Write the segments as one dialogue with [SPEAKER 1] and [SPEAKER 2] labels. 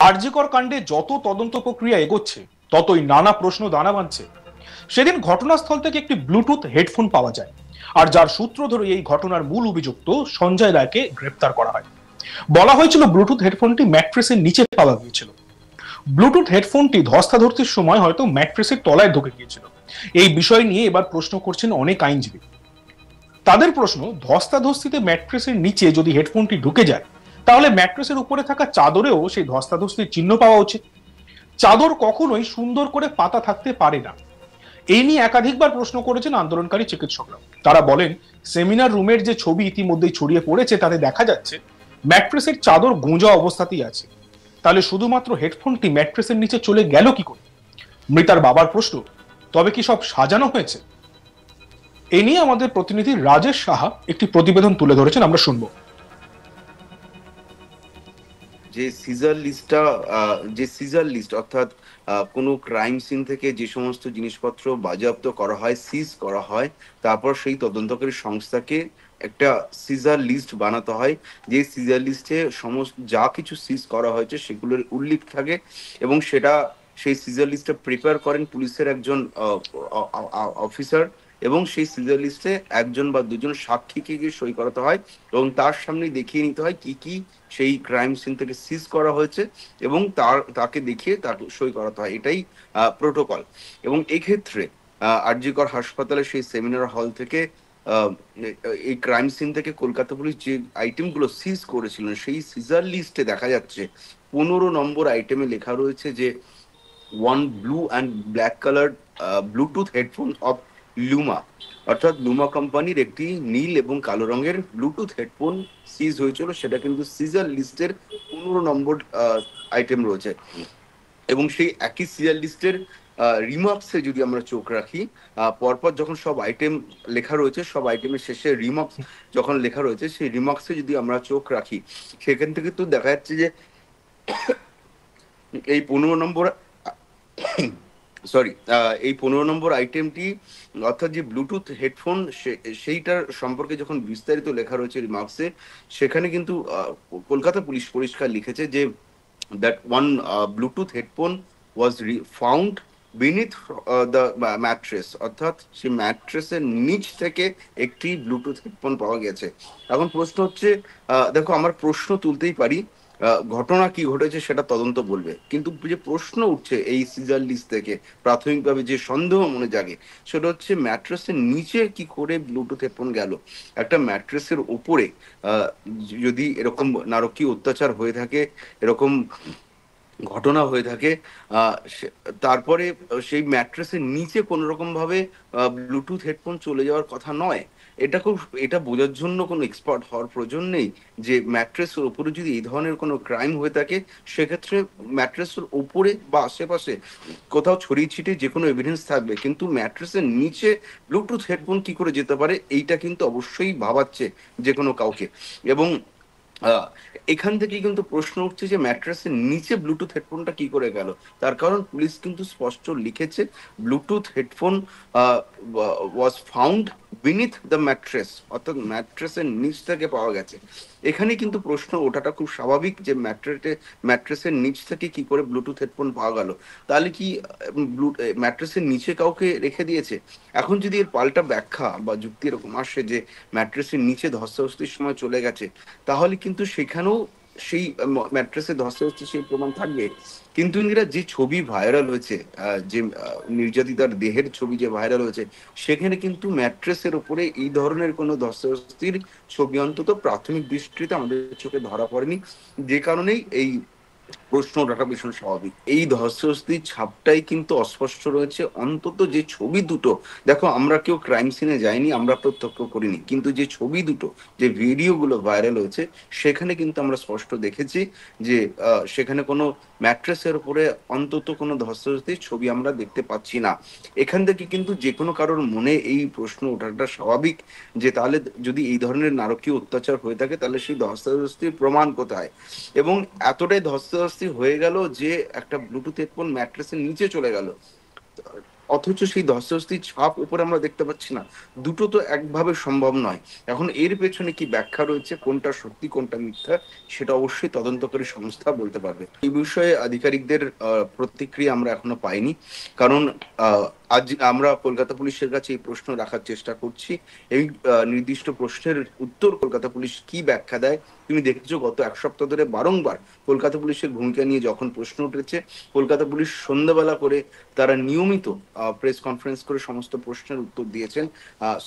[SPEAKER 1] আরজি কর কাণ্ডে যত তদন্ত প্রক্রিয়া এগোচ্ছে ততই নানা প্রশ্ন দানা বাঁধছে। সেদিন ঘটনাস্থল থেকে একটি ব্লুটুথ হেডফোন পাওয়া যায়, আর যার সূত্র ধরে এই ঘটনার মূল অভিযুক্ত সঞ্জয় রায়কে গ্রেপ্তার করা হয়। বলা হয়েছিল ব্লুটুথ হেডফোনটি ম্যাট্রেসের নিচে পাওয়া গিয়েছিল। ব্লুটুথ হেডফোনটি ধস্তাধস্তির সময় হয়তো ম্যাট্রেসের তলায় ঢুকে গিয়েছিল। এই বিষয় নিয়ে এবার প্রশ্ন করছেন অনেক আইনজীবী। তাদের প্রশ্ন, ধস্তাধস্তিতে ম্যাট্রেসের নিচে যদি হেডফোনটি ঢুকে যায়, তাহলে ম্যাট্রেসের উপরে থাকা চাদরেও সেই ধস্তাধস্তির চিহ্ন পাওয়া উচিত। চাদর কখনোই সুন্দর করে পাতা থাকতে পারে না। এই নিয়ে একাধিকবার প্রশ্ন করেছেন আন্দোলনকারী চিকিৎসকরা। তারা বলেন, সেমিনার রুমের যে ছবি ইতিমধ্যেই ছড়িয়ে পড়েছে তাতে দেখা যাচ্ছে ম্যাট্রেসের চাদর গোঁজা অবস্থাতেই আছে। তাহলে শুধুমাত্র হেডফোনটি ম্যাট্রেসের নিচে চলে গেল কি করে? মৃতার বাবার প্রশ্ন, তবে কি সব সাজানো হয়েছে? এ নিয়ে আমাদের প্রতিনিধি রাজেশ সাহা একটি প্রতিবেদন তুলে ধরেছেন, আমরা শুনবো।
[SPEAKER 2] যে সিজার লিস্ট অর্থাৎ কোনো ক্রাইম সিন থেকে যে সমস্ত জিনিসপত্র বাজেয়াপ্ত করা হয়, সিজ করা হয়, তারপর সেই তদন্তকারী সংস্থাকে একটা সিজার লিস্ট বানাতে হয়। যে সিজার লিস্টে সমস্ত যা কিছু সিজ করা হয়েছে সেগুলোর উল্লেখ থাকে, এবং সেই সিজার লিস্টটা প্রিপেয়ার করেন পুলিশের একজন অফিসার, এবং সেই সিজার লিস্টে একজন বা দুজন সাক্ষীকে গিয়ে সই করাতে হয়, এবং তার সামনে দেখিয়ে নিতে হয় কি কি সেই ক্রাইম সিন থেকে সিজ করা হয়েছে, এবং তাকে দেখিয়ে তাকে সই করাতে হয়। এটাই প্রোটোকল। এবং এই ক্ষেত্রে আরজি কর হাসপাতালে সেই সেমিনার হল থেকে এই ক্রাইম সিন থেকে কলকাতা পুলিশ যে আইটেমগুলো সিজ করেছিলেন, সেই সিজার লিস্টে দেখা যাচ্ছে 15 নম্বর আইটেমে লেখা রয়েছে যে one blue and black colour Bluetooth headphone of Luma, অর্থাৎ লুমা কোম্পানির একটি নীল এবং কালো রঙের ব্লুটুথ হেডফোন সিজ হয়েছিল। সেটা কিন্তু সিজার লিস্টের 15 নম্বর আইটেম রয়েছে। এবং সেই একই সিজার লিস্টের রিমার্কসে যদি আমরা চোখ রাখি, পরপর যখন সব আইটেম লেখা রয়েছে, সব আইটেমের শেষে রিমার্কস যখন লেখা রয়েছে, সেই রিমার্কসে যদি আমরা চোখ রাখি, সেখান থেকে তো দেখা যাচ্ছে যে এই 15 নম্বর এই 15 নম্বর আইটেমটি, অর্থাৎ যে ব্লুটুথ হেডফোন, সেইটার সম্পর্কে যখন বিস্তারিত লেখা রয়েছে রিমার্কসে, সেখানে কিন্তু কলকাতা পুলিশ পরিষ্কার লিখেছে যে that one Bluetooth headphone was found beneath the mattress, অর্থাৎ সেই ম্যাট্রেসের নিচ থেকে একটি ব্লুটুথ হেডফোন পাওয়া গেছে। এখন প্রশ্ন হচ্ছে, দেখো, আমার প্রশ্ন তুলতেই পারি, ঘটনা কি ঘটেছে সেটা তদন্ত বলবে, কিন্তু যে প্রশ্ন উঠছে এই সিজার লিস্ট থেকে, প্রাথমিকভাবে যে সন্দেহ মনে জাগে, সেটা হচ্ছে ম্যাট্রেসের নিচে কি করে ব্লুটুথ হেডফোন গেল। একটা ম্যাট্রেসের উপরে যদি এরকম নারকীয় অত্যাচার হয়ে থাকে, এরকম ঘটনা হয়ে থাকে, তারপরে সেই ম্যাট্রেসের নিচে কোনো রকম ভাবে ব্লুটুথ হেডফোন চলে যাওয়ার কথা নয়। এটা বোঝার জন্য কোনো এক্সপার্ট হওয়ার প্রয়োজন নেই যে ম্যাট্রেসের উপরে যদি এই ধরনের কোনো ক্রাইম হয়ে থাকে, সেক্ষেত্রে ম্যাট্রেসের উপরে বা আশেপাশে কোথাও ছড়িয়ে ছিটিয়ে যে কোনো এভিডেন্স থাকবে, কিন্তু ম্যাট্রেসের নিচে ব্লুটুথ হেডফোন কি করে যেতে পারে, এইটা কিন্তু অবশ্যই ভাবাচ্ছে যে কোনো কাউকে। এবং এখান থেকে কিন্তু প্রশ্ন উঠছে যে ম্যাট্রেসের নিচে ব্লুটুথ হেডফোনটা কি করে গেল। তার কারণ পুলিশ কিন্তু স্পষ্ট লিখেছে, Bluetooth headphone was found beneath the mattress, অর্থাৎ ম্যাট্রেসের নিচ থেকে পাওয়া গেছে। এখানে কিন্তু প্রশ্ন ওঠাটা খুব স্বাভাবিক যে ম্যাট্রেসের নিচ থেকে কি করে ব্লুটুথ হেডফোন পাওয়া গেল। তাহলে কি ম্যাট্রেসের নিচে কাউকে রেখে দিয়েছে? এখন যদি এর পাল্টা ব্যাখ্যা বা যুক্তি এরকম আসে যে ম্যাট্রেসের নিচে ধস্তাধস্তির সময় চলে গেছে, তাহলে কিন্তু সেখানেও সেই ম্যাট্রেসে ধস্তাধস্তির সেই প্রমাণ থাকবে। কিন্তু এরা যে ছবি ভাইরাল হয়েছে, যে নির্যাতিতার দেহের ছবি যে ভাইরাল হয়েছে, সেখানে কিন্তু ম্যাট্রেসের উপরে এই ধরনের কোনো ধস্তাধস্তির ছবি অন্তত প্রাথমিক দৃষ্টিতে আমাদের চোখে ধরা পড়েনি, যে কারণেই এই প্রশ্ন ওঠাটা ভীষণ স্বাভাবিক। এই ধস্তাধস্তির ছাপটাই কিন্তু অস্পষ্ট রয়েছে, অন্তত যে ছবি দুটো, দেখো, আমরা কেউ ক্রাইম সিনে যাইনি, আমরা প্রত্যক্ষ করিনি, কিন্তু যে ছবি দুটো, যে ভিডিওগুলো ভাইরাল হয়েছে, সেখানে কিন্তু আমরা স্পষ্ট দেখেছি যে সেখানে কোনো ম্যাট্রেসের উপরে অন্তত কোনো ধস্তাধস্তির ছবি আমরা দেখতে পাচ্ছি না। এখান থেকে কিন্তু যে কোনো কারোর মনে এই প্রশ্ন ওঠাটা স্বাভাবিক যে তাহলে যদি এই ধরনের নারকীয় অত্যাচার হয়ে থাকে, তাহলে সেই ধস্তাধস্তির প্রমাণ কোথায়। এবং এতটাই ধস্তাধস্তি হয়ে গেল যে একটা ব্লুটুথ হেডফোন ম্যাট্রেসের নিচে চলে গেল। অথচ সেই ধস্তাধস্তির ছাপ উপরে আমরা দেখতে পাচ্ছি না। দুটো তো একভাবে সম্ভব নয়। এখন এর পেছনে কি ব্যাখ্যা রয়েছে, কোনটা সত্যি কোনটা মিথ্যা, সেটা অবশ্যই তদন্তকারী সংস্থা বলতে পারবে। এই বিষয়ে আধিকারিকদের প্রতিক্রিয়া আমরা এখনো পাইনি। কারণ আজ আমরা কলকাতা পুলিশের কাছে এই প্রশ্ন রাখার চেষ্টা করছি। এই নির্দিষ্ট প্রশ্নের উত্তর কলকাতা পুলিশ কি ব্যাখ্যা দেয়। তুমি দেখেছো গত এক সপ্তাহ ধরে বারংবার কলকাতা পুলিশের ভূমিকা নিয়ে যখন প্রশ্ন উঠেছে, কলকাতা পুলিশ সন্ধ্যাবেলা করে তারা নিয়মিত প্রেস কনফারেন্স করে সমস্ত প্রশ্নের উত্তর দিয়েছেন।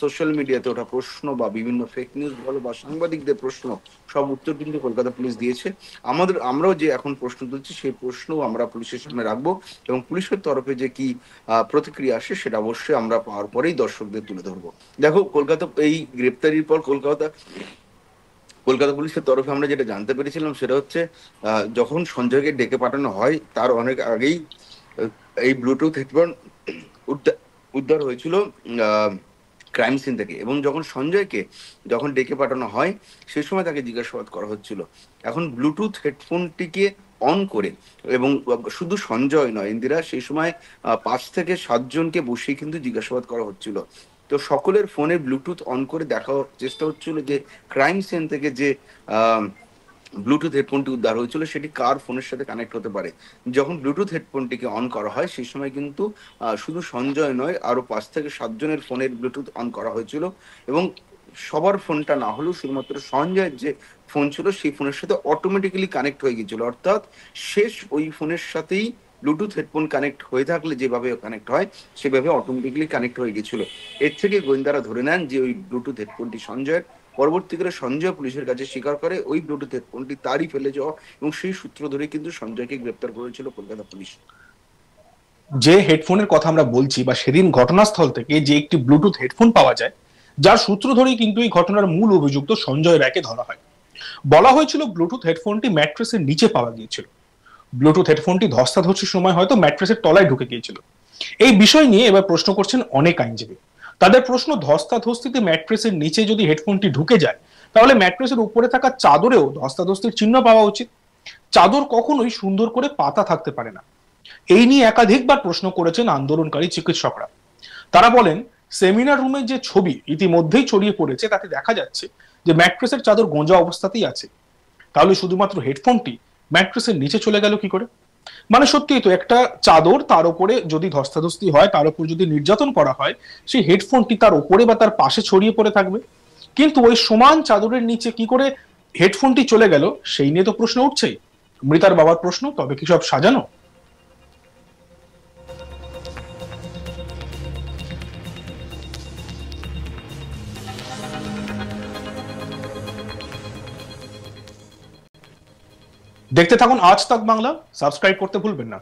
[SPEAKER 2] সোশ্যাল মিডিয়াতে ওঠা প্রশ্ন বা বিভিন্ন ফেক নিউজ বলো বা সাংবাদিকদের প্রশ্ন, সব উত্তর কিন্তু কলকাতা পুলিশ দিয়েছে। আমরাও যে এখন প্রশ্ন তুলছি সেই প্রশ্নও আমরা পুলিশের সামনে রাখবো, এবং পুলিশের তরফে যে কি প্রতিক্রিয়া আসে সেটা অবশ্যই আমরা পাওয়ার পরেই দর্শকদের তুলে ধরবো। দেখো, কলকাতা এই গ্রেপ্তারির পর কলকাতা পুলিশের তরফে আমরা যেটা জানতে পেরেছিলাম সেটা হচ্ছে, যখন সঞ্জয়কে ডেকে পাঠানো হয় তার অনেক আগেই এই ব্লুটুথ হেডফোন উদ্ধার হয়েছিল ক্রাইম সিন থেকে, এবং সঞ্জয়কে যখন ডেকে পাঠানো হয় সেই সময় তাকে জিজ্ঞাসাবাদ করা হচ্ছিল। এখন ব্লুটুথ হেডফোনটিকে অন করে, এবং শুধু সঞ্জয় নয় ইন্দিরা, সেই সময় 5 থেকে 7 জনকে বসিয়ে কিন্তু জিজ্ঞাসাবাদ করা হচ্ছিল। তো সকলের ফোনে ব্লুটুথ অন করে দেখা চেষ্টা হচ্ছিল যে ক্রাইম সিন থেকে যে ব্লুটুথ হেডফোনটি উদ্ধার হয়েছিল সেটি কার ফোনের সাথে কানেক্ট হতে পারে। যখন ব্লুটুথ হেডফোনটিকে অন করা হয় সেই সময় কিন্তু শুধু সঞ্জয় নয়, আরো 5 থেকে 7 জনের ফোনের ব্লুটুথ অন করা হয়েছিল, এবং সবার ফোনটা না হলেও শুধুমাত্র সঞ্জয়ের যে ফোন ছিল সেই ফোনের সাথে অটোমেটিক্যালি কানেক্ট হয়ে গিয়েছিল। অর্থাৎ শেষ ওই ফোনের সাথেই ব্লুটুথ হেডফোন কানেক্ট হয়ে থাকলে যেভাবে কানেক্ট হয় সেভাবে অটোমেটিক্যালি কানেক্ট হয়ে গেছিল। এর থেকে গোয়েন্দারা ধরে নেন যে ওই ব্লুটুথ হেডফোনটি সঞ্জয়ের। পরবর্তীকালে সঞ্জয় পুলিশের কাছে স্বীকার করে ওই ব্লুটুথ হেডফোনটি তারই ফেলে যাওয়া, এবং সেই সূত্র ধরে কিন্তু সঞ্জয়কে গ্রেপ্তার করেছিল কলকাতা পুলিশ।
[SPEAKER 1] যে হেডফোনের কথা আমরা বলছি, বা সেদিন ঘটনাস্থল থেকে যে একটি ব্লুটুথ হেডফোন পাওয়া যায়, যার সূত্র ধরেই কিন্তু এই ঘটনার মূল অভিযুক্ত সঞ্জয় রায়কে ধরা হয়। বলা হয়েছিল ব্লুটুথ হেডফোনটি ম্যাট্রেসের নিচে পাওয়া গিয়েছিল। ব্লুটুথ হেডফোনটি ধস্তাধস্তির সময় হয়তো ম্যাট্রেসের তলায় ঢুকে গিয়েছিল। এই বিষয় নিয়ে এবার প্রশ্ন করছেন অনেক আইনজীবী। তাদের প্রশ্ন, ধস্তাধস্তিতে ম্যাট্রেসের নিচে যদি হেডফোনটি ঢুকে যায়, তাহলে ম্যাট্রেসের উপরে থাকা চাদরেও ধস্তাধস্তির চিহ্ন পাওয়া উচিত। চাদর কখনোই সুন্দর করে পাতা থাকতে পারে না। এই নিয়ে একাধিকবার প্রশ্ন করেছেন আন্দোলনকারী চিকিৎসকরা। তারা বলেন, সেমিনার রুমের যে ছবি ইতিমধ্যেই ছড়িয়ে পড়েছে তাতে দেখা যাচ্ছে যে ম্যাট্রেসের চাদর গোঁজা অবস্থাতেই আছে। তাহলে শুধুমাত্র হেডফোনটি ম্যাট্রেসের নিচে চলে গেল কি করে? মানে সত্যিই তো একটা চাদর, তার উপরে যদি ধস্তাধস্তি হয়, তার উপর যদি নির্যাতন করা হয়, সেই হেডফোনটি তার উপরে বা তার পাশে ছড়িয়ে পড়ে থাকবে। কিন্তু ওই সমান চাদরের নিচে কি করে হেডফোনটি চলে গেল, সেই নিয়ে তো প্রশ্ন উঠছেই। মৃতার বাবার প্রশ্ন, তবে কি সব সাজানো? দেখতে থাকুন আজ তাক বাংলা, সাবস্ক্রাইব করতে ভুলবেন না।